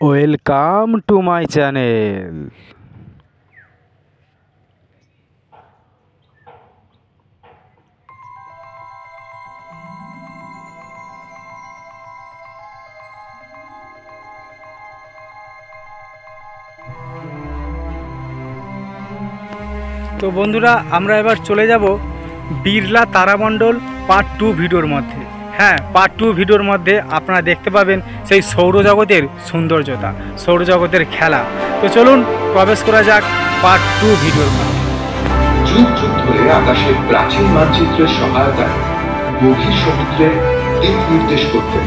Welcome to my channel. তো বন্ধুরা, আমরা এবার চলে যাব বিড়লা তারামণ্ডল পার্ট 2 ভিডিওর মধ্যে। হ্যাঁ, পার্ট 2 ভিডিওর মধ্যে আপনারা দেখতে পাবেন সেই সৌরজগতের সৌন্দর্যতা, সৌরজগতের খেলা। তো চলুন প্রবেশ করা যাক পার্ট 2 ভিডিওর মধ্যে। যুগ যুগ ধরে আকাশের প্রাচীন মানচিত্রের সহায়তায় গভীর সমুদ্রে দিক নির্দেশ করতেন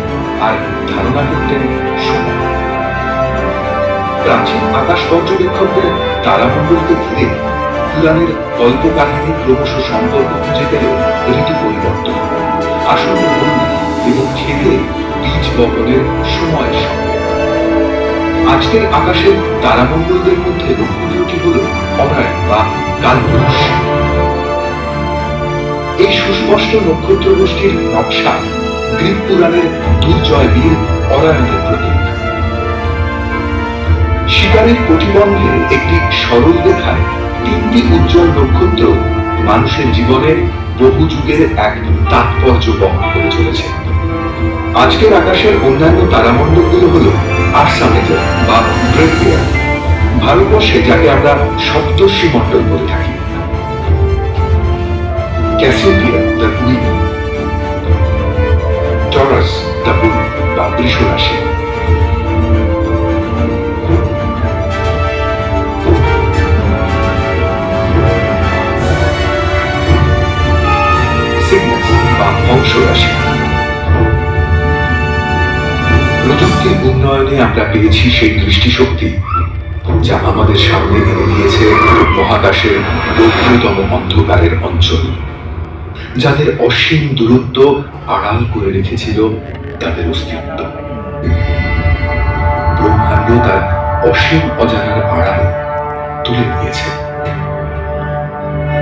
আর ধারণা করতেন সময়। প্রাচীন আকাশ পর্যবেক্ষকদের তারামণ্ডলকে ঘিরে পুরাণের গল্প কাহিনী ক্রমশ সম্পর্ক খুঁজে পেল ঋতু পরিবর্তন, আসন্ন বন্যা এবং খেতে বীজ বপনের সময়ের সঙ্গে। আজকের আকাশের তারামণ্ডলদের মধ্যে নক্ষত্রটি হল অরায়ণ বা কালপুরুষ। এই সুস্পষ্ট নক্ষত্র গোষ্ঠীর নকশা গ্রীক পুরাণের দুর্জয় বীর অরায়ণের প্রতীক। শিকারের কটিবন্ধে একটি সরল রেখায় তিনটি উজ্জ্বল নক্ষত্র মানুষের জীবনে বহু যুগের এক তাৎপর্য বহন করে চলেছে। আজকের আকাশের অন্যান্য তারামণ্ডলগুলো হল আরসা মেজর বা গ্রেট বেয়ার, ভারতবর্ষে যাকে আমরা সপ্তর্ষি মণ্ডল বলে থাকি, Cassiopeia the queen, Taurus the bull বা বৃষ রাশি, সিগনাস বা হংস রাশি। প্রযুক্তির উন্নয়নে আমরা পেয়েছি সেই দৃষ্টিশক্তি যা আমাদের সামনে এনে দিয়েছে মহাকাশের গভীরতম অন্ধকারের অঞ্চল, যাদের অসীম দূরত্ব আড়াল করে রেখেছিল তাদের অস্তিত্ব। ব্রহ্মাণ্ড তার অসীম অজানার আড়াল তুলে নিয়েছে।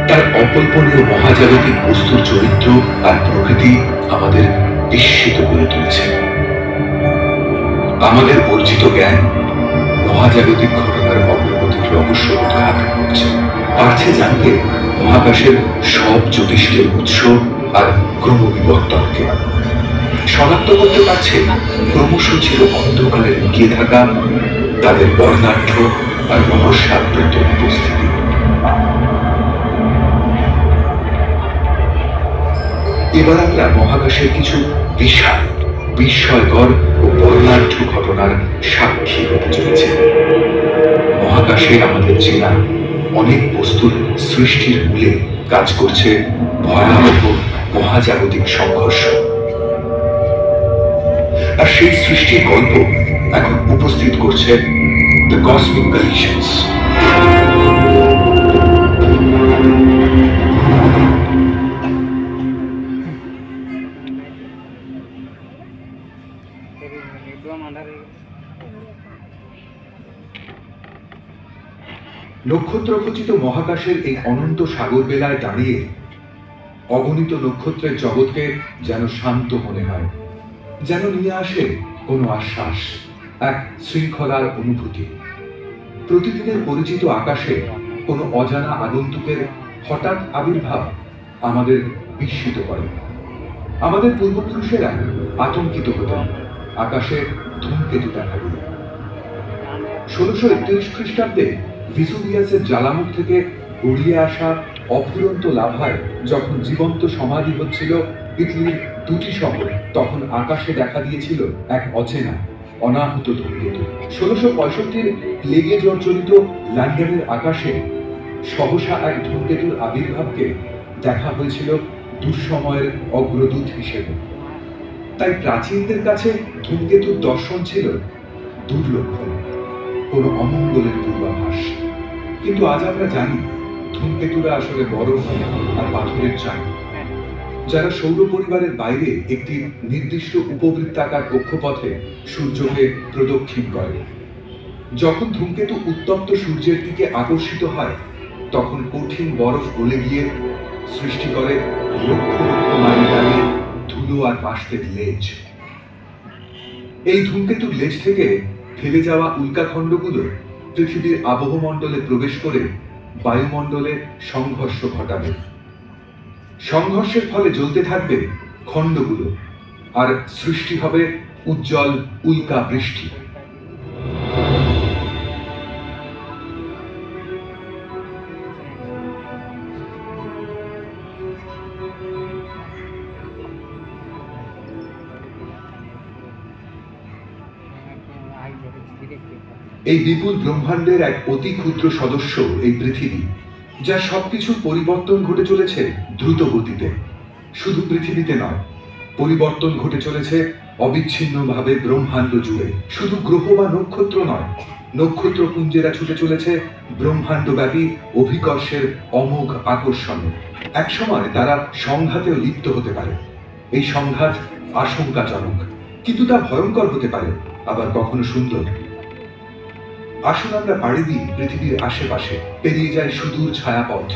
তার অকল্পনীয় মহাজাগতিক বস্তুর চরিত্র আর প্রকৃতি আমাদের বিস্মিত করে তুলেছে। আমাদের অর্জিত জ্ঞান মহাজাগতিক ঘটনার অগ্রগতির রহস্য উদ্ঘাটন করছে, পারছে জানতে মহাকাশের সব জ্যোতিষের উৎস আর ক্রমবিবর্তনকে শনাক্ত করতে পারছে ক্রমশ ছিল অন্ধকারে লুকিয়ে থাকা তাদের বর্ণাঢ্য আর রহস্যাবৃত উপস্থিতি। এবার আমরা মহাকাশের কিছু বিশাল, বিস্ময়কর ও বর্ণাঢ্য ঘটনার সাক্ষী হতে চলেছে। মহাকাশে আমাদের চেনা অনেক বস্তুর সৃষ্টির মূলে কাজ করছে ভয়াবহ মহাজাগতিক সংঘর্ষ, আর সেই সৃষ্টির গল্প এখন উপস্থিত করছে দ্য কসমিক কলিশনস। নক্ষত্রখচিত মহাকাশের এই অনন্ত সাগর বেলায় দাঁড়িয়ে অগণিত নক্ষত্রের জগৎকে যেন শান্ত মনে হয়, যেন নিয়ে আসে কোনো আশ্বাস, এক শৃঙ্খলার অনুভূতি। প্রতিদিনের পরিচিত আকাশে কোনো অজানা আগন্তুকের হঠাৎ আবির্ভাব আমাদের বিস্মিত করে। আমাদের পূর্বপুরুষেরা আতঙ্কিত হতেন আকাশে ধূমকেতু দেখা দিল। 1631 খ্রিস্টাব্দে ভিসুভিয়াসের জ্বালামুখ থেকে গড়িয়ে আসা অফুরন্ত লাভায় যখন জীবন্ত সমাধি হচ্ছিল পৃথিবীর দুটি শহর, তখন আকাশে দেখা দিয়েছিল এক অচেনা অনাহূত ধূমকেতু। 1665 প্লেগে জর্জরিত লন্ডনের আকাশে সহসা এক ধূমকেতুর আবির্ভাবকে দেখা হয়েছিল দুঃসময়ের অগ্রদূত হিসেবে। তাই প্রাচীনদের কাছে ধূমকেতুর দর্শন ছিল দুর্লক্ষণ, কোনো অমঙ্গলের পূর্বাভাস। কিন্তু আজ আমরা জানি ধূমকেতুরা আসলে বরফ আর পাথরের চাই, যারা সৌর পরিবারের বাইরে একটি নির্দিষ্ট উপবৃত্তাকার কক্ষপথে সূর্যকে প্রদক্ষিণ করে। যখন ধূমকেতু উত্তপ্ত সূর্যের দিকে আকর্ষিত হয়, তখন কঠিন বরফ গলে গিয়ে সৃষ্টি করে লক্ষ লক্ষ মাইল দাঁড়িয়ে ধুলো আর কাষ্ঠের লেজ। এই ধূমকেতুর লেজ থেকে ফেলে যাওয়া উল্কাখণ্ডগুলো পৃথিবীর আবহমণ্ডলে প্রবেশ করে বায়ুমণ্ডলে সংঘর্ষ ঘটাবে। সংঘর্ষের ফলে জ্বলতে থাকবে খণ্ডগুলো, আর সৃষ্টি হবে উজ্জ্বল উল্কা বৃষ্টি। এই বিপুল ব্রহ্মাণ্ডের এক অতি ক্ষুদ্র সদস্য এই পৃথিবী, যা সবকিছুর পরিবর্তন ঘটে চলেছে দ্রুত গতিতে। শুধু পৃথিবীতে নয়, পরিবর্তন ঘটে চলেছে অবিচ্ছিন্নভাবে ব্রহ্মাণ্ড জুড়ে। শুধু গ্রহ বা নক্ষত্র নয়, নক্ষত্রপুঞ্জেরা ছুটে চলেছে ব্রহ্মাণ্ডব্যাপী অভিকর্ষের অমোঘ আকর্ষণে। একসময় তারা সংঘাতেও লিপ্ত হতে পারে। এই সংঘাত আশঙ্কাজনক, কিন্তু তা ভয়ঙ্কর হতে পারে, আবার কখনো সুন্দর। আসুন আমরা পাড়ি দিই পৃথিবীর আশেপাশে, পেরিয়ে যায় সুদূর ছায়াপথ,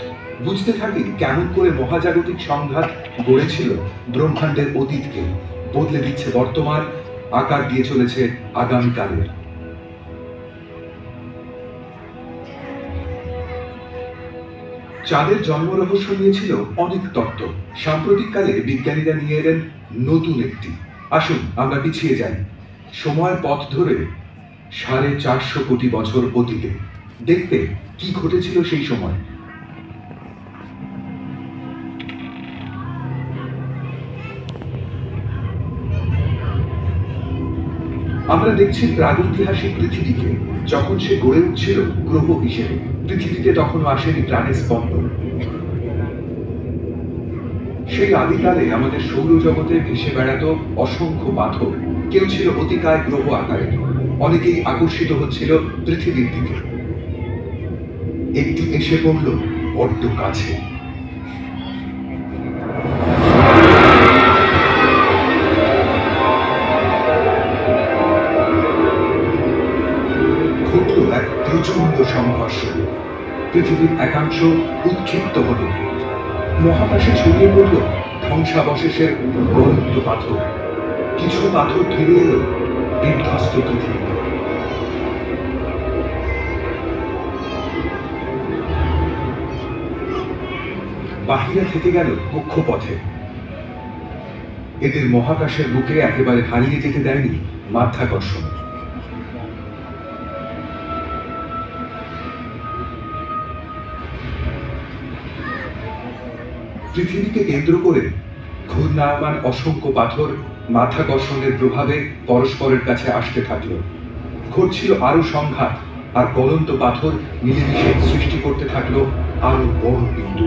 বুঝতে থাকি কেমন করে মহাজাগতিক সংঘাত গড়েছিল ব্রহ্মাণ্ডের অতীতকে, বদলে দিচ্ছে বর্তমান, আকার দিয়ে চলেছে আগামীকালের। চাঁদের জন্ম রহস্য নিয়েছিল অনেক তত্ত্ব। সাম্প্রতিককালে বিজ্ঞানীরা নিয়ে এলেন নতুন একটি। আসুন আমরা পিছিয়ে যাই সময়ের পথ ধরে 450 কোটি বছর অতীতে, দেখতে কি ঘটেছিল সেই সময়। আমরা দেখছি প্রাগৈতিহাসিক পৃথিবীকে, যখন সে গড়ে উঠছিল গ্রহ হিসেবে। পৃথিবীতে তখনও আসেনি প্রাণের স্পন্দন। সেই আদিকালে আমাদের সৌরজগতে ভেসে বেড়াতো অসংখ্য পাথর। কেউ ছিল অতিকায় গ্রহ আকারের, অনেকেই আকর্ষিত হচ্ছিল পৃথিবীর দিকে। একটি এসে পড়ল বড্ড কাছে। ঘটল এক প্রচন্ড সংঘর্ষ। পৃথিবীর একাংশ উৎক্ষিপ্ত হল, মহাকাশে ছড়িয়ে পড়ল ধ্বংসাবশেষের গলন্ত পাথর। কিছু পাথর ফিরে এলো বিধ্বস্ত পৃথিবী। বাহিরে থেকে গেল কক্ষপথে। এদের মহাকাশের বুকে একেবারে হারিয়ে যেতে দেয়নি মাধ্যাকর্ষণ। পৃথিবীকে কেন্দ্র করে ঘূর্ণায়মান অসংখ্য পাথর মাধ্যাকর্ষণের প্রভাবে পরস্পরের কাছে আসতে থাকল। ঘটছিল আরো সংঘাত, আর গলন্ত পাথর মিলেমিশে সৃষ্টি করতে থাকলো আরো বড় পিণ্ড।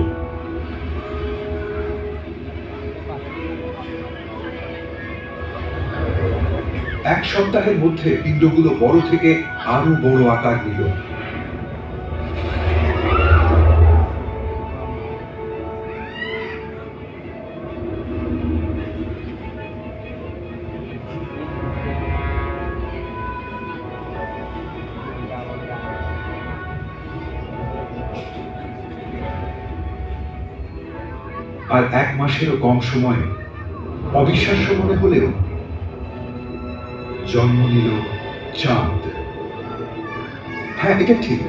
এক সপ্তাহের মধ্যে পিণ্ডগুলো বড় থেকে আরো বড় আকার নিল। আর 1 মাসেরও কম সময়ে, অবিশ্বাস্য মনে হলেও, জন্ম নিল চাঁদ। হ্যাঁ, এটা ঠিক,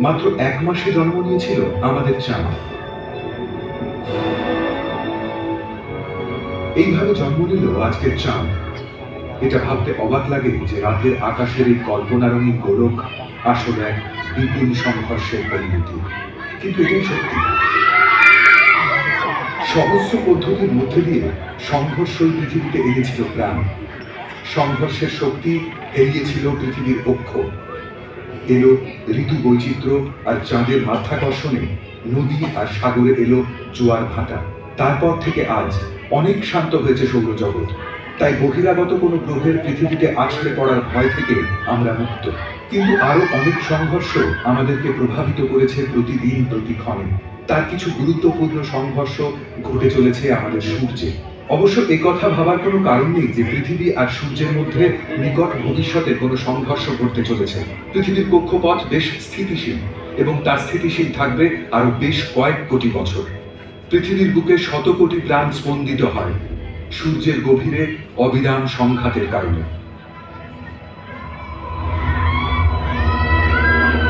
মাত্র 1 মাসে জন্ম নিয়েছিল আমাদের চাঁদ। এইভাবে জন্ম নিল আজকের চাঁদ। এটা ভাবতে অবাক লাগে যে রাতের আকাশের এই কল্পনারঙিন গোলক আসলে এক বিপুল সংঘর্ষের পরিণতি, কিন্তু এটাই সত্যি। সহস্র পদ্ধতির মধ্যে দিয়ে সংঘর্ষই পৃথিবীতে এনেছিল প্রাণ। সংঘর্ষের শক্তি এড়িয়েছিল পৃথিবীর অক্ষ। এলো ঋতু বৈচিত্র্য আর চাঁদের মাধ্যাকর্ষণে নদী আর সাগরে এলো জোয়ার ভাটা। তারপর থেকে আজ অনেক শান্ত হয়েছে সৌরজগৎ। তাই বহিরাগত কোনো গ্রহের পৃথিবীতে আছড়ে পড়ার ভয় থেকে আমরা মুক্ত। কিন্তু আরো অনেক সংঘর্ষ আমাদেরকে প্রভাবিত করেছে প্রতিদিন, প্রতিক্ষণে। তার কিছু গুরুত্বপূর্ণ সংঘর্ষ ঘটে চলেছে আমাদের সূর্যে। অবশ্য একথা ভাবার কোনো কারণ নেই যে পৃথিবী আর সূর্যের মধ্যে নিকট ভবিষ্যতে কোনো সংঘর্ষ ঘটতে চলেছে। পৃথিবীর কক্ষপথ বেশ স্থিতিশীল, এবং তা স্থিতিশীল থাকবে আরো বেশ কয়েক কোটি বছর। পৃথিবীর বুকে শত কোটি প্রাণ স্পন্দিত হয় সূর্যের গভীরে অবিরাম সংঘাতের কারণে।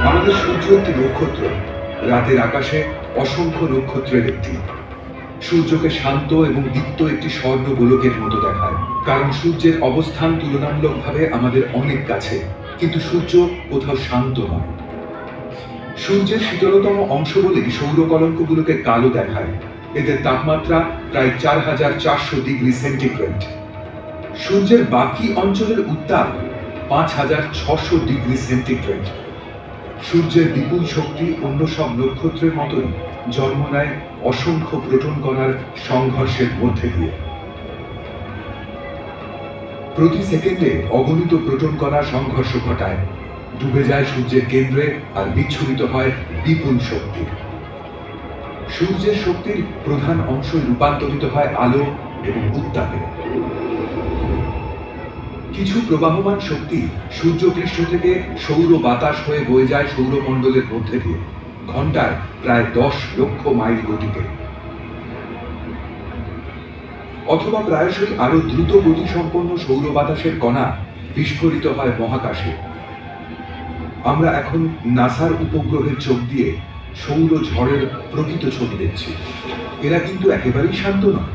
আমাদের সূর্য একটি নক্ষত্র, রাতের আকাশে অসংখ্য নক্ষত্রের একটি। সূর্যকে শান্ত এবং দীপ্ত একটি স্বর্ণ গোলকের মতো দেখায়, কারণ সূর্যের অবস্থান তুলনামূলকভাবে আমাদের অনেক কাছে, কিন্তু সূর্য কোথাও শান্ত নয়। সূর্যের শীতলতম অংশ বলেই সৌরকলঙ্কগুলোকে কালো দেখায়। এদের তাপমাত্রা প্রায় ৪,৪০০ ডিগ্রি সেন্টিগ্রেড। সূর্যের বাকি অঞ্চলের উত্তাপ ৫,৬০০ ডিগ্রি সেন্টিগ্রেড। সূর্যের বিপুল শক্তি অন্য সব নক্ষত্রের মতোই জন্ম নেয় অসংখ্য প্রোটন কণার সংঘর্ষের মধ্যে দিয়ে। প্রতি সেকেন্ডে অগণিত প্রোটন কণা সংঘর্ষ ঘটায়, ডুবে যায় সূর্যের কেন্দ্রে আর বিচ্ছুরিত হয় বিপুল শক্তি। সূর্যের শক্তির প্রধান অংশই রূপান্তরিত হয় আলো এবং উত্তাপে। কিছু প্রবাহমান শক্তি সূর্যপৃষ্ঠ থেকে সৌর বাতাস হয়ে বয়ে যায় সৌরমণ্ডলের মধ্যে দিয়ে, ঘন্টায় প্রায় ১০ লক্ষ মাইল গতিতে। অথবা প্রায়শই আরো দ্রুত গতিসম্পন্ন সৌর বাতাসের কণা বিস্ফোরিত হয় মহাকাশে। আমরা এখন নাসার উপগ্রহের চোখ দিয়ে সৌর ঝড়ের প্রকৃত ছবি দেখছি। এরা কিন্তু একেবারেই শান্ত নয়।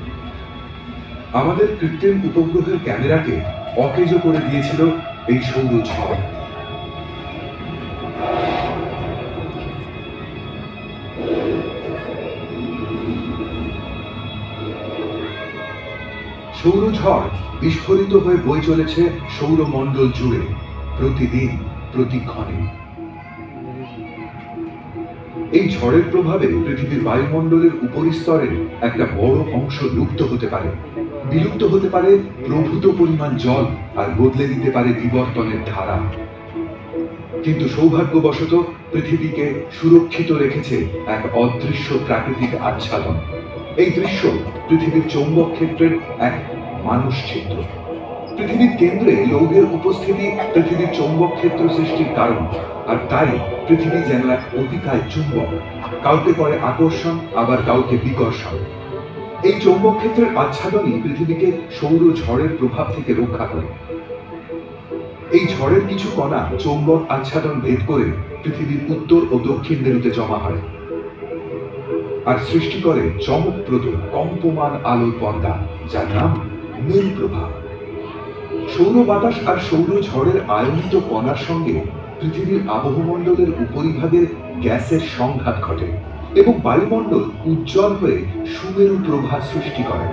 আমাদের কৃত্রিম উপগ্রহের ক্যামেরাকে অকেজ করে দিয়েছিল এই সৌর ঝড়। সৌরঝড় বিস্ফোরিত হয়ে বয়ে চলেছে সৌরমণ্ডল জুড়ে, প্রতিদিন, প্রতিক্ষণে। এই ঝড়ের প্রভাবে পৃথিবীর বায়ুমণ্ডলের উপরিস্তরের একটা বড় অংশ লুপ্ত হতে পারে, বিলুপ্ত হতে পারে প্রভূত পরিমাণ জল, আর বদলে দিতে পারে বিবর্তনের ধারা। কিন্তু সৌভাগ্যবশত পৃথিবীকে সুরক্ষিত রেখেছে এক অদৃশ্য প্রাকৃতিক আচ্ছাদন। এই দৃশ্য পৃথিবীর চৌম্বক ক্ষেত্রের এক মানুষ চিত্র। পৃথিবীর কেন্দ্রে লৌহের উপস্থিতি পৃথিবীর চৌম্বক ক্ষেত্র সৃষ্টির কারণ, আর তাই পৃথিবী যেন এক অতিকায় চুম্বক, কাউকে করে আকর্ষণ, আবার কাউকে বিকর্ষণ। এই চৌম্বক ক্ষেত্রের আচ্ছাদনই পৃথিবীকে সৌর ঝড়ের প্রভাব থেকে রক্ষা করে। এই ঝড়ের কিছু কণা চৌম্বক আচ্ছাদন ভেদ করে পৃথিবীর উত্তর ও দক্ষিণ মেরুতে জমা হয় আর সৃষ্টি করে চমকপ্রদ কম্পমান আলোর পর্দা, যার নাম নীল প্রভা। সৌর বাতাস আর সৌর ঝড়ের আয়নিত কণার সঙ্গে পৃথিবীর আবহমণ্ডলের উপরিভাগের গ্যাসের সংঘাত ঘটে এবং বায়ুমণ্ডল উজ্জ্বল হয়ে সুমেরু প্রভা সৃষ্টি করে।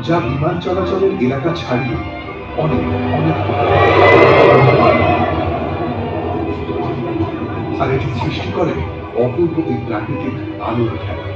যা বিমান চলাচলের এলাকা ছাড়িয়ে অনেক অনেক, আর এটি সৃষ্টি করে অপূর্ব এই প্রাকৃতিক আলোর খেলা।